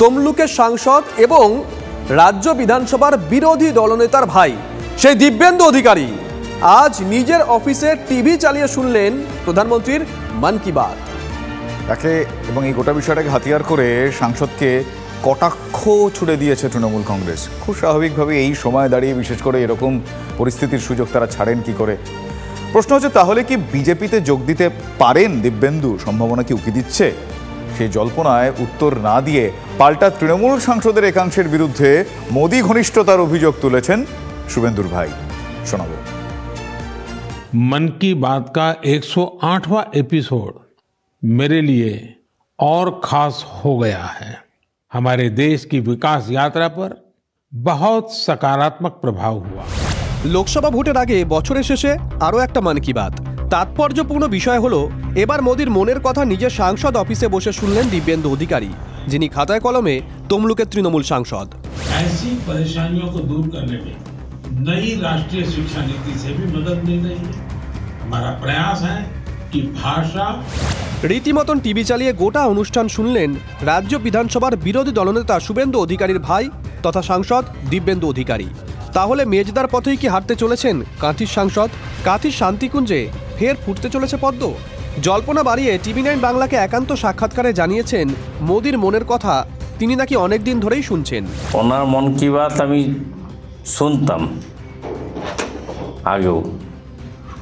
তমলুকের সাংসদ এবং রাজ্য বিধানসভার বিরোধী দলনেতার ভাই সেই দিব্যেন্দু অধিকারী আজ নিজের অফিসে টিভি চালিয়ে শুনলেন প্রধানমন্ত্রীর মন কি বাত। তাকে এবং এই গোটা বিষয়টাকে হাতিয়ার করে সাংসদকে কটাক্ষ ছুড়ে দিয়েছে তৃণমূল কংগ্রেস। খুব স্বাভাবিকভাবে এই সময় দাঁড়িয়ে বিশেষ করে এরকম পরিস্থিতির সুযোগ তারা ছাড়েন কি করে। প্রশ্ন হচ্ছে তাহলে কি বিজেপিতে যোগ দিতে পারেন দিব্যেন্দু? সম্ভাবনা কি উকি দিচ্ছে? সেই জল্পনায় উত্তর না দিয়ে পাল্টা তৃণমূল সাংসদের একাংশের বিরুদ্ধে মোদি ঘনিষ্ঠতার অভিযোগ তুলেছেন শুভেন্দুর ভাই। শোনাবো। मन की बात का 108वां एपिसोड मेरे लिए और खास हो गया है। हमारे देश की विकास यात्रा पर बहुत सकारात्मक प्रभाव हुआ। লোকসভা ভোটের আগে বছরের শেষে আরও একটা মন কি বাত। তাৎপর্যপূর্ণ বিষয় হলো এবার মোদির মনের কথা নিজের সাংসদ অফিসে বসে শুনলেন দিব্যেন্দু অধিকারী, যিনি খাতায় কলমে তমলুকের তৃণমূল সাংসদ। ऐसी परेशानियों को दूर करने में नई राष्ट्रीय शिक्षा नीति से भी मदद मिल रही है। हमारा प्रयास है कि भाषा রীতিমতন টিভি চালিয়ে গোটা অনুষ্ঠান শুনলেন রাজ্য বিধানসভার বিরোধী দলনেতা শুভেন্দু অধিকারীর ভাই তথা সাংসদ দিব্যেন্দু অধিকারী। তাহলে মেজদার পথেই কি হাঁটতে চলেছেন কাঁথির সাংসদ? কাঁথির শান্তিকুঞ্জে ফের ফুটতে চলেছে পদ্ম? জল্পনা বাড়িয়ে TV9 বাংলাকে একান্ত সাক্ষাৎকারে জানিয়েছেন মোদির মনের কথা তিনি নাকি অনেক দিন ধরেই শুনছেন। ওনার মন কি বাত আমি শুনতাম আগেও,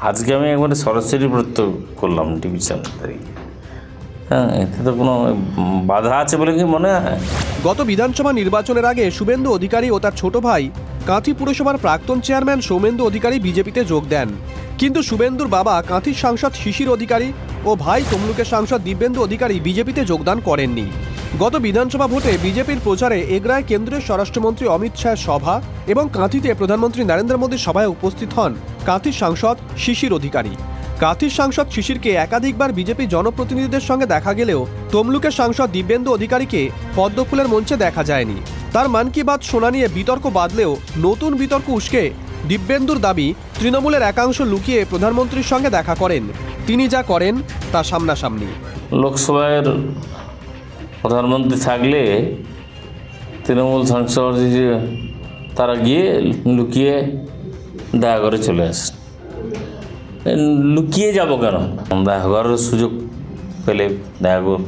আজকে আমি একবারে সরাসরি প্রত্যক্ষ করলাম টিভি চ্যানেল। হ্যাঁ, এতে তো কোনো বাধা আছে বলে কি মনে হয়? গত বিধানসভা নির্বাচনের আগে শুভেন্দু অধিকারী ও তার ছোট ভাই কাঁথি পুরসভার প্রাক্তন চেয়ারম্যান সৌমেন্দু অধিকারী বিজেপিতে যোগ দেন। কিন্তু শুভেন্দুর বাবা কাঁথির সাংসদ শিশির অধিকারী ও ভাই তমলুকের সাংসদ দিব্যেন্দু অধিকারী বিজেপিতে যোগদান করেননি। গত বিধানসভা ভোটে বিজেপির প্রচারে এগরায় কেন্দ্রীয় স্বরাষ্ট্রমন্ত্রী অমিত শাহের সভা এবং কাঁথিতে প্রধানমন্ত্রী নরেন্দ্র মোদীর সভায় উপস্থিত হন কাঁথির সাংসদ শিশির অধিকারী। কাঁথির সাংসদ শিশিরকে একাধিকবার বিজেপি জনপ্রতিনিধিদের সঙ্গে দেখা গেলেও তমলুকের সাংসদ দিব্যেন্দু অধিকারীকে পদ্মফুলের মঞ্চে দেখা যায়নি। তার মন কি বাত শোনা নিয়ে বিতর্ক বাঁধলেও নতুন বিতর্ক উস্কে দিব্যেন্দুর দাবি তৃণমূলের একাংশ লুকিয়ে প্রধানমন্ত্রীর সঙ্গে দেখা করেন। তিনি যা করেন তা সামনাসামনি। লোকসভার প্রধানমন্ত্রী থাকলে তৃণমূল সাংসদ তারা গিয়ে লুকিয়ে দেখা করে চলে আসে। লুকিয়ে যাব কেন? দেখা করার সুযোগ পেলে দেখা করব।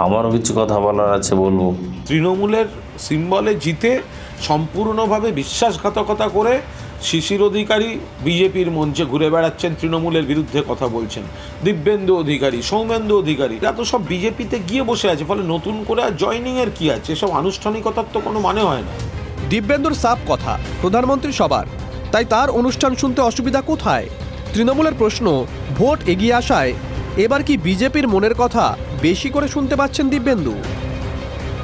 আমারও কিছু কথা বলার আছে, বলবো। তৃণমূলের সিম্বলে জিতে সম্পূর্ণভাবে বিশ্বাসঘাতকতা করে শিশির অধিকারী বিজেপির মঞ্চে ঘুরে বেড়াচ্ছেন, তৃণমূলের বিরুদ্ধে কথা বলছেন। দিব্যেন্দু অধিকারী, সৌমেন্দু অধিকারী এরা তো সব বিজেপিতে গিয়ে বসে আছে, ফলে নতুন করে জয়নিংয়ের কি আছে? এসব আনুষ্ঠানিকতার তো কোনো মানে হয় না। দিব্যেন্দুর সাফ কথা, প্রধানমন্ত্রী সবার, তাই তার অনুষ্ঠান শুনতে অসুবিধা কোথায়? তৃণমূলের প্রশ্ন, ভোট এগিয়ে আসায় এবার কি বিজেপির মনের কথা বেশি করে শুনতে পাচ্ছেন দিব্যেন্দু?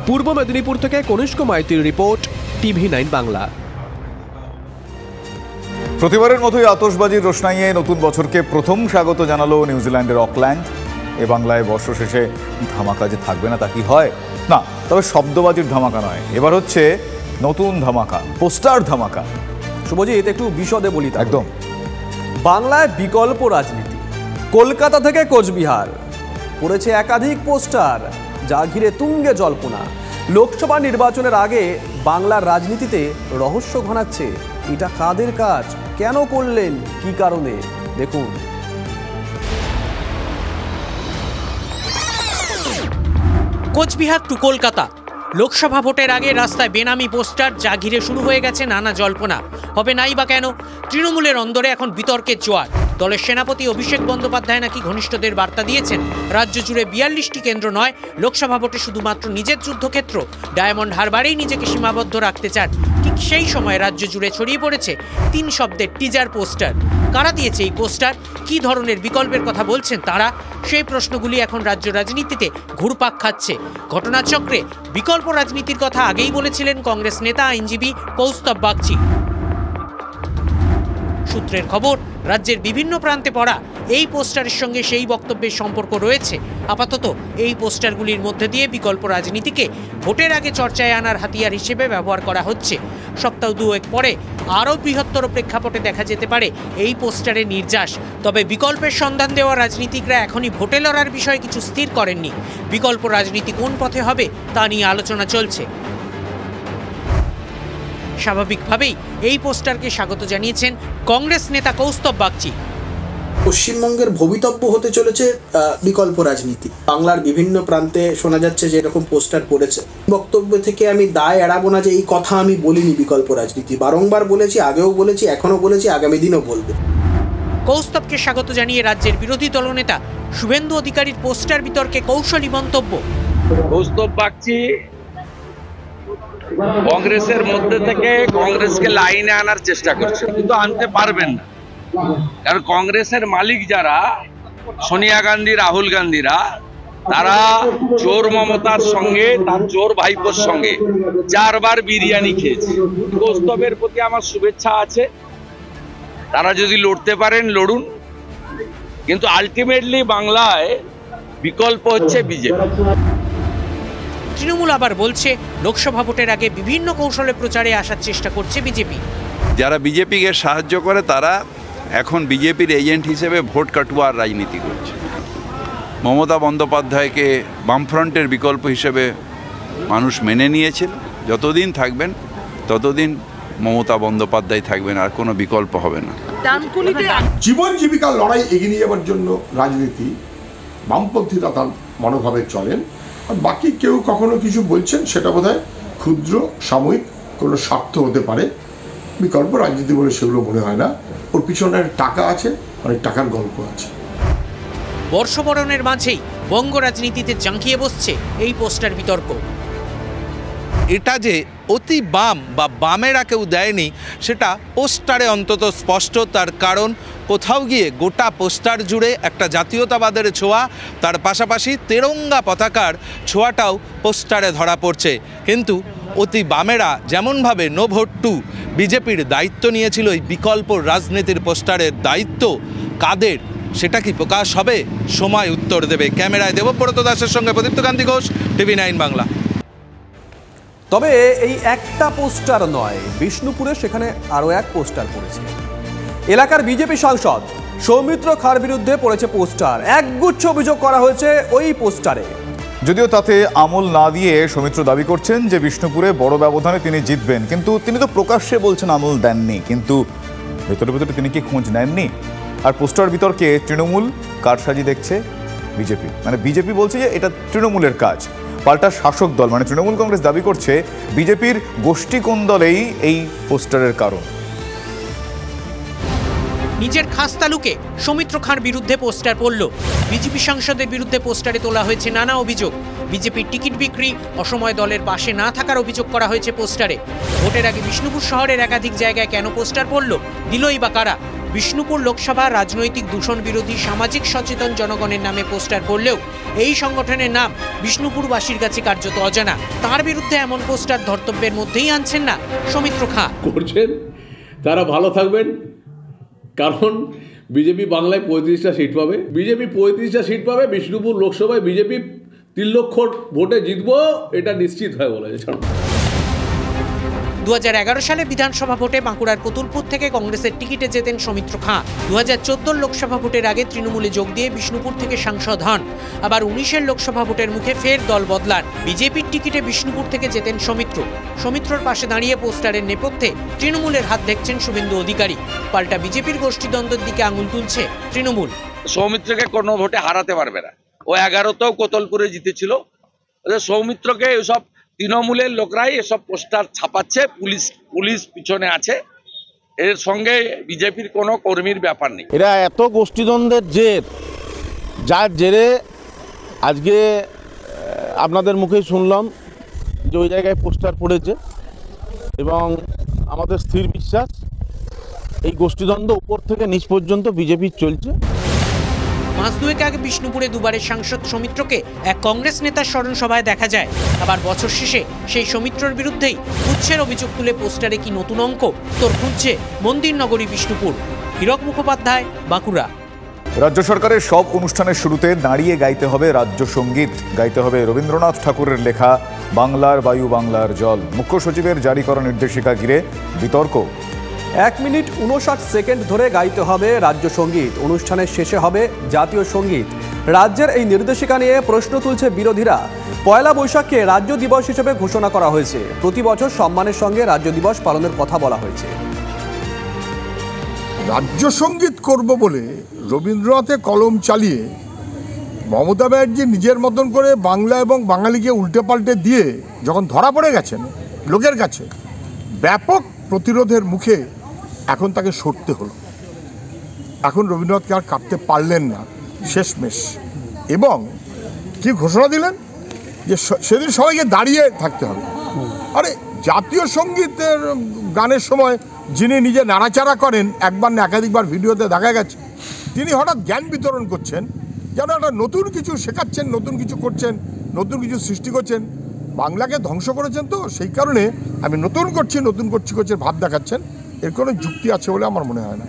পূর্ব মেদিনীপুর থেকে কনিষ্ক মাইতির রিপোর্ট, TV9 বাংলা। প্রতিবারের মতোই আতশবাজির রোশনাইয়ে নতুন বছরকে প্রথম স্বাগত জানালো নিউজিল্যান্ডের অকল্যান্ড। এ বাংলায় বর্ষ শেষে ধামাকা যে থাকবে না তা কি হয়? না, তবে শব্দবাজির ধামাকা নয়, এবার হচ্ছে নতুন ধামাকা, পোস্টার ধামাকা। শুভজিৎ, একটু বিশদে বলি। একদম। বাংলায় বিকল্প রাজনীতি, কলকাতা থেকে কোচবিহার পড়েছে একাধিক পোস্টার, যা ঘিরে তুঙ্গে জল্পনা। লোকসভা নির্বাচনের আগে বাংলার রাজনীতিতে রহস্য ঘনাচ্ছে। এটা কাদের কাজ, কেন করলেন, কি কারণে? দেখুন। কোচবিহার টু কলকাতা, লোকসভা ভোটের আগে রাস্তায় বেনামি পোস্টার, যা ঘিরে শুরু হয়ে গেছে নানা জল্পনা। হবে নাই বা কেন? তৃণমূলের অন্দরে এখন বিতর্কের জোয়ার। দলের সেনাপতি অভিষেক বন্দ্যোপাধ্যায় নাকি ঘনিষ্ঠদের বার্তা দিয়েছেন রাজ্য জুড়ে 42টি কেন্দ্র নয়, লোকসভা ভোটে শুধুমাত্র নিজের যুদ্ধক্ষেত্র ডায়মন্ড হারবারেই নিজেকে সীমাবদ্ধ রাখতে চান। ঠিক সেই সময় রাজ্য জুড়ে ছড়িয়ে পড়েছে 3 শব্দের টিজার পোস্টার। কারা দিয়েছে এই পোস্টার? কি ধরনের বিকল্পের কথা বলছেন তারা? সেই প্রশ্নগুলি এখন রাজ্য রাজনীতিতে ঘুরপাক খাচ্ছে। ঘটনাচক্রে বিকল্প রাজনীতির কথা আগেই বলেছিলেন কংগ্রেস নেতা আইনজীবী কৌস্তব বাগচি। সূত্রের খবর, রাজ্যের বিভিন্ন প্রান্তে পড়া এই পোস্টারের সঙ্গে সেই বক্তব্যের সম্পর্ক রয়েছে। আপাতত এই পোস্টারগুলির মধ্যে দিয়ে বিকল্প রাজনীতিকে ভোটের আগে চর্চায় আনার হাতিয়ার হিসেবে ব্যবহার করা হচ্ছে। সপ্তাহ দুয়েক পরে আরও বৃহত্তর প্রেক্ষাপটে দেখা যেতে পারে এই পোস্টারের নির্যাস। তবে বিকল্পের সন্ধান দেওয়া রাজনীতিকরা এখনই ভোটে লড়ার বিষয়ে কিছু স্থির করেননি। বিকল্প রাজনীতি কোন পথে হবে তা নিয়ে আলোচনা চলছে। স্বাভাবিকভাবেই এই পোস্টারকে স্বাগত জানিয়েছেন কংগ্রেস নেতা কৌস্তব বাগচি। পশ্চিমবঙ্গের ভবিতব্য হতে চলেছে বিকল্প রাজনীতি। বাংলার বিভিন্ন প্রান্তে শোনা যাচ্ছে যে এরকম পোস্টার পড়েছে। বক্তব্য থেকে আমি দায় এড়াবো না যে এই কথা আমি বলিনি। বিকল্প রাজনীতি বারংবার বলেছি, আগেও বলেছি, এখনো বলেছি, আগামী দিনও বলবো। কৌস্তবকে স্বাগত জানিয়ে রাজ্যের বিরোধী দলনেতা শুভেন্দু অধিকারীর পোস্টার বিতর্কে কৌশলী মন্তব্য। কৌস্তব বাগচি কংগ্রেসের মধ্যে থেকে কংগ্রেসকে লাইনে আনার চেষ্টা করছে, কিন্তু আনতে পারবেন না। কারণ কংগ্রেসের মালিক যারা সোনিয়া গান্ধী, রাহুল গান্ধীরা, তারা চোর মমতার সঙ্গে, তার চোর ভাইপোর সঙ্গে 4 বার বিরিয়ানি খেয়েছে। কৌস্তবের প্রতি আমার শুভেচ্ছা আছে, তারা যদি লড়তে পারেন লড়ুন, কিন্তু আলটিমেটলি বাংলায় বিকল্প হচ্ছে বিজেপি। তৃণমূল আবার বলছে লোকসভা ভোটের আগে বিভিন্ন কৌশলে প্রচারে আসার চেষ্টা করছে বিজেপি। যারা বিজেপিকে সাহায্য করে তারা এখন বিজেপির এজেন্ট হিসেবে ভোট কাটুয়ার রাজনীতি করছে। মমতা বন্দ্যোপাধ্যায়কে বামফ্রন্টের বিকল্প হিসেবে মানুষ মেনে নিয়েছিল। যতদিন থাকবেন ততদিন মমতা বন্দ্যোপাধ্যায় থাকবেন, আর কোনো বিকল্প হবে না। জীবন জীবিকার লড়াই এগিয়ে নিয়ে যাওয়ার জন্য রাজনীতি বামপন্থীরা তার মনোভাবে চলেন। আর বাকি কেউ কখনো কিছু বলছেন, সেটা বোধহয় ক্ষুদ্র সাময়িক কোনো স্বার্থ হতে পারে। বিকল্প রাজনীতি বলে সেগুলো মনে হয় না। ওর পিছনে টাকা আছে, অনেক টাকার গল্প আছে। বর্ষবরণের মাঝেই বঙ্গ রাজনীতিতে জাঁকিয়ে বসছে এই পোস্টার বিতর্ক। এটা যে অতি বাম বা বামেরা কেউ দেয়নি সেটা পোস্টারে অন্তত স্পষ্ট। তার কারণ কোথাও গিয়ে গোটা পোস্টার জুড়ে একটা জাতীয়তাবাদের ছোঁয়া, তার পাশাপাশি তেরঙ্গা পতাকার ছোঁয়াটাও পোস্টারে ধরা পড়ছে। কিন্তু অতি বামেরা যেমনভাবে নো ভোট টু বিজেপির দায়িত্ব নিয়েছিল, এই বিকল্প রাজনীতির পোস্টারের দায়িত্ব কাদের সেটা কি প্রকাশ হবে? সময় উত্তর দেবে। ক্যামেরায় দেবব্রত দাসের সঙ্গে প্রদীপ্ত কান্তি ঘোষ, TV9 বাংলা। তবে এই একটা পোস্টার নয়, বিষ্ণুপুরে সেখানে আরও এক পোস্টার পড়েছে। এলাকার বিজেপি সাংসদ সৌমিত্র খাঁর বিরুদ্ধে পড়েছে পোস্টার। একগুচ্ছ অভিযোগ করা হয়েছে ওই পোস্টারে। যদিও তাতে আমল না দিয়ে সৌমিত্র দাবি করছেন যে বিষ্ণুপুরে বড় ব্যবধানে তিনি জিতবেন, কিন্তু তিনি তো প্রকাশ্যে বলছেন আমল দেননি। কিন্তু ভেতরে ভেতরে তিনি কি খোঁজ নেননি? আর পোস্টার বিতর্কে তৃণমূল কারসাজি দেখছে বিজেপি। মানে বিজেপি বলছে যে এটা তৃণমূলের কাজ, পাল্টা শাসক দল মানে তৃণমূল কংগ্রেস দাবি করছে বিজেপির গোষ্ঠী কোন্দলেই এই পোস্টারের কারণ। নিজের খাস তালুকে সৌমিত্র খাঁর বিরুদ্ধে পোস্টার পড়ল। বিজেপি সাংসদের বিরুদ্ধে পোস্টারে তোলা হয়েছে নানা অভিযোগ। বিজেপির টিকিট বিক্রি, অসময় দলের পাশে না থাকার অভিযোগ করা হয়েছে পোস্টারে। ভোটের আগে বিষ্ণুপুর শহরের একাধিক জায়গায় কেন পোস্টার পড়ল, দিলই বা কারা? বিষ্ণুপুর লোকসভা রাজনৈতিক দূষণ বিরোধী সামাজিক সচেতন জনগণের নামে পোস্টার পড়লেও এই সংগঠনের নাম বিষ্ণুপুরবাসীর কাছে কার্যত অজানা। তার বিরুদ্ধে এমন পোস্টার ধর্তব্যের মধ্যেই আনছেন না সৌমিত্র খাঁ। করছেন তারা ভালো থাকবেন, কারণ বিজেপি বাংলায় 35টা সিট পাবে। বিজেপি 35টা সিট পাবে। বিষ্ণুপুর লোকসভায় বিজেপি 3 লক্ষ ভোটে জিতবো, এটা নিশ্চিত হয়ে বলা যায়। 2011 সালে বিধানসভা ভোটে বাঁকুড়ার কতুলপুর থেকে কংগ্রেসের টিকিটে জেতেন সৌমিত্র খাঁ। 2014 লোকসভা ভোটের আগে তৃণমূলে যোগ দিয়ে বিষ্ণুপুর থেকে সাংসদ হন। আবার 19 লোকসভা ভোটের মুখে ফের দল বদলান। বিজেপির টিকিটে বিষ্ণুপুর থেকে জেতেন সৌমিত্রর পাশে দাঁড়িয়ে পোস্টারের নেপথ্যে তৃণমূলের হাত দেখছেন শুভেন্দু অধিকারী। পাল্টা বিজেপির গোষ্ঠীদ্বন্দ্বের দিকে আঙুল তুলছে তৃণমূল। সৌমিত্রকে কোনো ভোটে হারাতে পারবে না। ও 11তেও কোতলপুরে জিতেছিল। সৌমিত্রকে এসব তৃণমূলের লোকরাই এসব পোস্টার ছাপাচ্ছে, পুলিশ পিছনে আছে। এর সঙ্গে বিজেপির কোনো কর্মীর ব্যাপার নেই। এরা এত গোষ্ঠীদ্বন্দ্বের জের, যার জেরে আজকে আপনাদের মুখেই শুনলাম যে ওই জায়গায় পোস্টার পড়েছে, এবং আমাদের স্থির বিশ্বাস এই গোষ্ঠীদ্বন্দ্ব উপর থেকে নিচ পর্যন্ত বিজেপির চলছে। মাস দুয়েক আগে বিষ্ণুপুরে দুবারের সাংসদ সৌমিত্রকে এক কংগ্রেস নেতার স্মরণ সভায় দেখা যায়। আবার বছর শেষে সেই সৌমিত্রর বিরুদ্ধেই উচ্ছের অভিযোগ তুলে পোস্টারে কি নতুন অঙ্ক তোর খুঁজছে মন্দির নগরী বিষ্ণুপুর। হীরক মুখোপাধ্যায়, বাঁকুড়া। রাজ্য সরকারের সব অনুষ্ঠানের শুরুতে দাঁড়িয়ে গাইতে হবে রাজ্য সঙ্গীত, গাইতে হবে রবীন্দ্রনাথ ঠাকুরের লেখা বাংলার বায়ু বাংলার জল। মুখ্য সচিবের জারি করা নির্দেশিকা ঘিরে বিতর্ক। 1 মিনিট 59 সেকেন্ড ধরে গাইতে হবে রাজ্য সঙ্গীত, অনুষ্ঠানের শেষে হবে জাতীয় সঙ্গীত। রাজ্যের এই নির্দেশিকা নিয়ে প্রশ্ন তুলছে বিরোধীরা। পয়লা বৈশাখকে রাজ্য দিবস হিসেবে ঘোষণা করা হয়েছে। প্রতি বছর সম্মানের সঙ্গে রাজ্য দিবস পালনের কথা বলা হয়েছে। রাজ্য সঙ্গীত করব বলে রবীন্দ্রনাথে কলম চালিয়ে মমতা ব্যানার্জি নিজের মতন করে বাংলা এবং বাঙালিকে উল্টে পাল্টে দিয়ে যখন ধরা পড়ে গেছেন লোকের কাছে, ব্যাপক প্রতিরোধের মুখে এখন তাকে সরতে হলো। এখন রবীন্দ্রনাথকে আর কাটতে পারলেন না শেষমেশ, এবং কি ঘোষণা দিলেন যে সেদিন সবাইকে দাঁড়িয়ে থাকতে হবে। আরে জাতীয় সঙ্গীতের গানের সময় যিনি নিজে নাড়াচাড়া করেন, একবার না একাধিকবার ভিডিওতে দেখা গেছে, তিনি হঠাৎ জ্ঞান বিতরণ করছেন, যেন একটা নতুন কিছু শেখাচ্ছেন, নতুন কিছু করছেন, নতুন কিছু সৃষ্টি করছেন। বাংলাকে ধ্বংস করেছেন, তো সেই কারণে আমি নতুন করছি ভাব দেখাচ্ছেন। এর কোনো যুক্তি আছে বলে আমার মনে হয় না।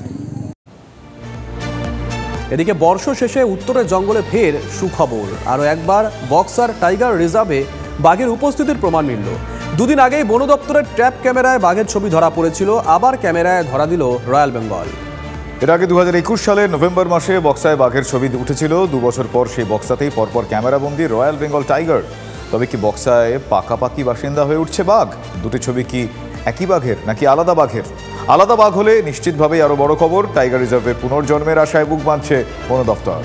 এদিকে বর্ষ শেষে উত্তরের জঙ্গলে ফের সুখবর। আরও একবার বক্সার টাইগার রিজার্ভে বাঘের উপস্থিতির প্রমাণ মিলল। দুদিন আগেই বন দপ্তরের ট্র্যাপ ক্যামেরায় বাঘের ছবি ধরা পড়েছিল, আবার ক্যামেরায় ধরা দিল রয়্যাল বেঙ্গল। এর আগে 2021 সালের নভেম্বর মাসে বক্সায় বাঘের ছবি উঠেছিল। 2 বছর পর সেই বক্সাতেই পরপর ক্যামেরাবন্দি রয়্যাল বেঙ্গল টাইগার। তবে কি বক্সায় পাকাপাকি বাসিন্দা হয়ে উঠছে বাঘ? দুটি ছবি কি একই বাঘের নাকি আলাদা বাঘের? আলাদা বাঘ হলে নিশ্চিতভাবেই আরও বড় খবর। টাইগার রিজার্ভে পুনর্জন্মের আশায় বুক বাঁধছে বন দপ্তর।